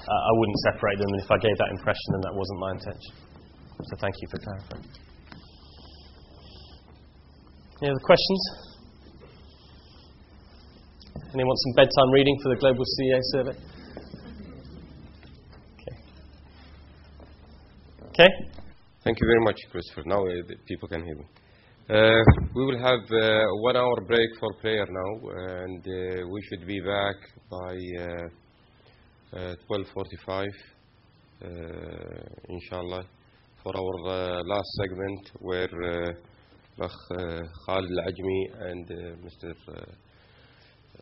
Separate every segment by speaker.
Speaker 1: I wouldn't separate them, and if I gave that impression, then that wasn't my intention. So thank you for clarifying. Any other questions? Anyone want some bedtime reading for the Global CEO Survey? Okay.
Speaker 2: Thank you very much, Christopher. Now people can hear me. We will have a 1 hour break for prayer now, and we should be back by 12:45, inshallah, for our last segment where Khalid Al-Ajmi and Mr.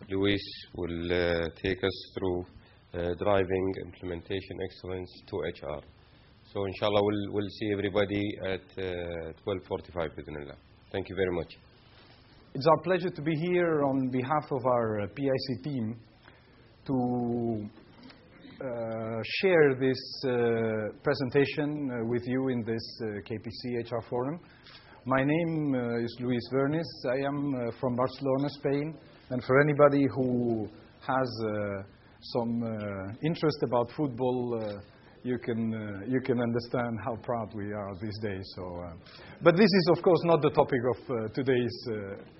Speaker 2: Luis will take us through driving implementation excellence to HR. So inshallah we'll see everybody at 12:45 bismillah. Thank you very much.
Speaker 3: It's our pleasure to be here on behalf of our PIC team to share this presentation with you in this KPC HR Forum. My name is Luis Vernis. I am from Barcelona, Spain. And for anybody who has some interest about football, you can understand how proud we are these days. So, but this is of course not the topic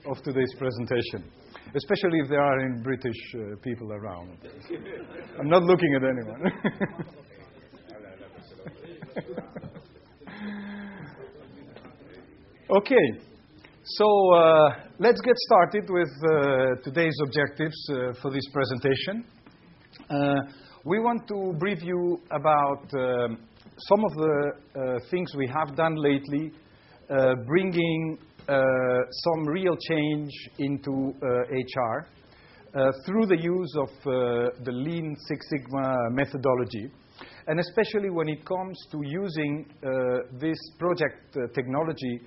Speaker 3: of today's presentation, especially if there are any British people around. I'm not looking at anyone. Okay, so let's get started with today's objectives for this presentation. We want to brief you about some of the things we have done lately, bringing some real change into HR through the use of the Lean Six Sigma methodology, and especially when it comes to using this project technology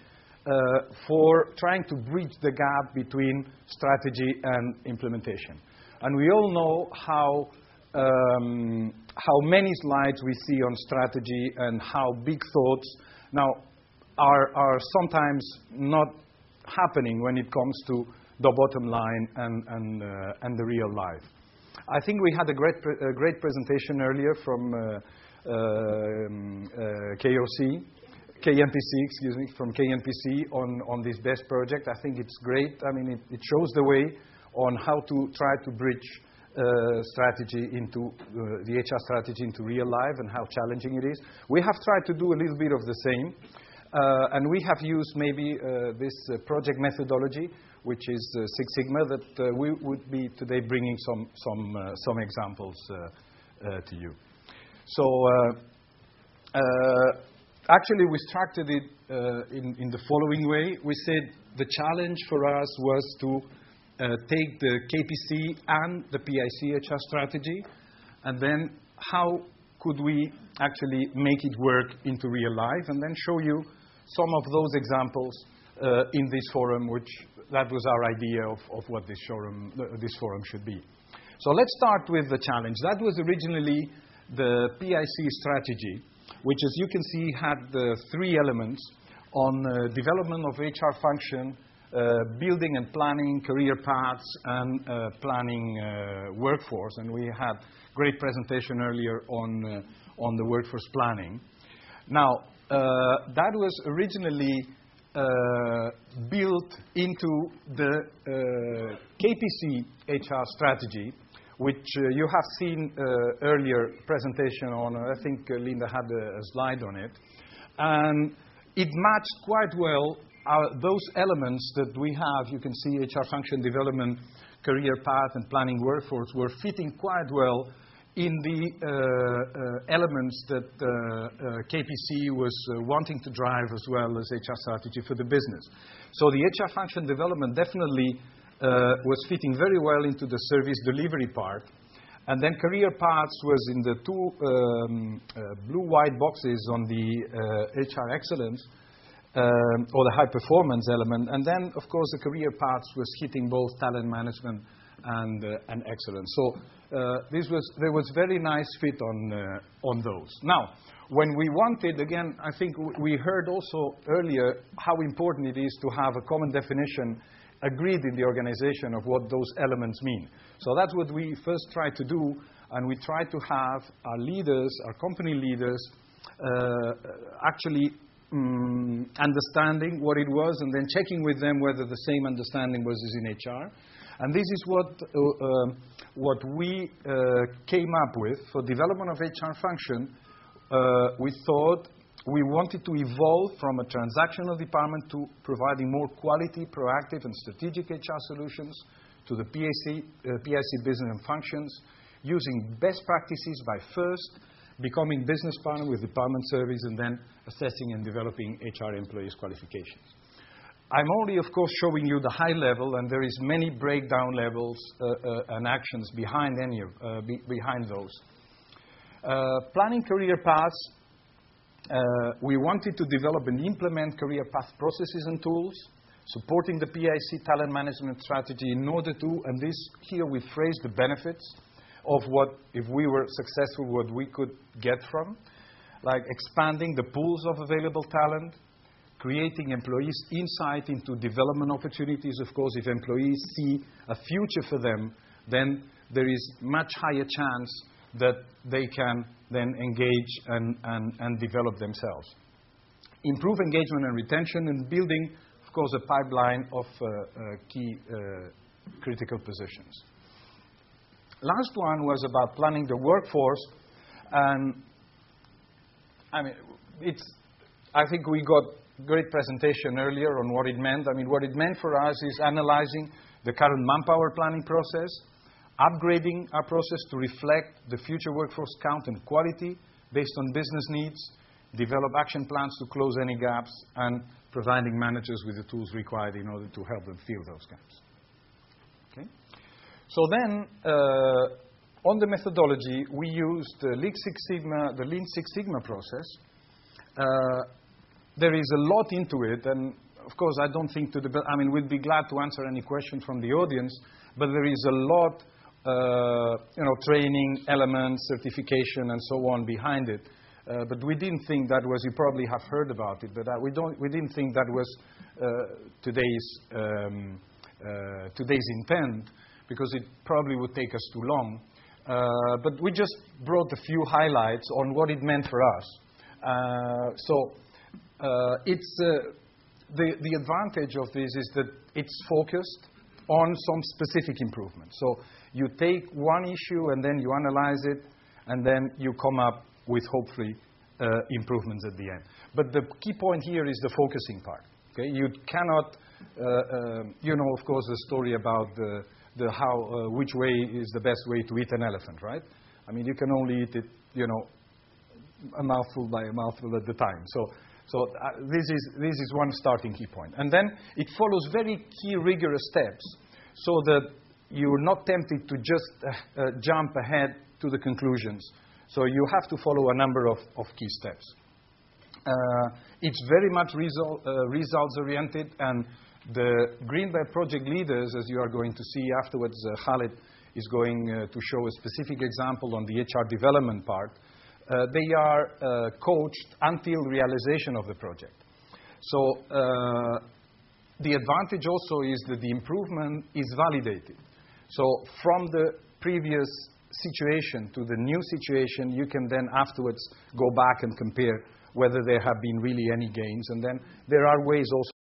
Speaker 3: for trying to bridge the gap between strategy and implementation. And we all know how many slides we see on strategy and how big thoughts now are sometimes not happening when it comes to the bottom line and the real life. I think we had a great presentation earlier from KNPC on this BEST project. I think it's great. I mean, it shows the way on how to try to bridge strategy into the HR strategy into real life and how challenging it is. We have tried to do a little bit of the same, and we have used maybe this project methodology, which is Six Sigma, that we would be today bringing some examples to you. So actually we structured it in the following way. We said the challenge for us was to take the KPC and the PIC HR strategy, and then how could we actually make it work into real life, and then show you some of those examples in this forum, which that was our idea of what this forum should be. So let's start with the challenge. That was originally the PIC strategy, which, as you can see, had the three elements on development of HR function, building and planning career paths, and planning workforce. And we had great presentation earlier on the workforce planning. Now, that was originally built into the KPC HR strategy, which you have seen earlier presentation on. I think Linda had a slide on it. And it matched quite well those elements that we have. You can see HR function development, career path, and planning workforce were fitting quite well in the elements that KPC was wanting to drive, as well as HR strategy for the business. So the HR function development definitely was fitting very well into the service delivery part. And then career paths was in the two blue-white boxes on the HR excellence, or the high performance element. And then, of course, the career paths was hitting both talent management and excellence. So there was very nice fit on those. Now, when we wanted, again, I think we heard also earlier how important it is to have a common definition agreed in the organization of what those elements mean. So that's what we first tried to do. and we try to have our leaders, our company leaders, actually understanding what it was and then checking with them whether the same understanding was in HR. And this is what we came up with for development of HR function. We thought we wanted to evolve from a transactional department to providing more quality, proactive, and strategic HR solutions to the PIC business and functions, using best practices by first becoming business partner with department service and then assessing and developing HR employees' qualifications. I'm only, of course, showing you the high level, and there is many breakdown levels and actions behind behind those. Planning career paths. We wanted to develop and implement career path processes and tools, supporting the PIC talent management strategy in order to, and this here we phrase the benefits of what, if we were successful, what we could get from, like expanding the pools of available talent, creating employees' insight into development opportunities. Of course, if employees see a future for them, then there is much higher chance that they can then engage and develop themselves. Improve engagement and retention, and building, of course, a pipeline of key critical positions. Last one was about planning the workforce, and I mean, I think we got great presentation earlier on what it meant. I mean, what it meant for us is analyzing the current manpower planning process, upgrading our process to reflect the future workforce count and quality based on business needs, develop action plans to close any gaps, and providing managers with the tools required in order to help them fill those gaps. Okay? So then, on the methodology, we used the Lean Six Sigma process. There is a lot into it, and of course, I don't think we'd be glad to answer any question from the audience, but there is a lot, training elements, certification, and so on behind it. But we didn't think that was, you probably have heard about it, but we didn't think that was today's intent, because it probably would take us too long. But we just brought a few highlights on what it meant for us. It's the advantage of this is that it's focused on some specific improvements. So you take one issue and then you analyze it, and then you come up with hopefully improvements at the end. But the key point here is the focusing part. Okay, you cannot, of course, the story about which way is the best way to eat an elephant, right? I mean, you can only eat it, a mouthful by a mouthful at the time. So this is one starting key point. And then it follows very key rigorous steps so that you're not tempted to just jump ahead to the conclusions. So you have to follow a number of key steps. It's very much results-oriented, and the Green Belt project leaders, as you are going to see afterwards, Khaled is going to show a specific example on the HR development part. They are coached until realization of the project. So the advantage also is that the improvement is validated. So from the previous situation to the new situation, you can then afterwards go back and compare whether there have been really any gains. And then there are ways also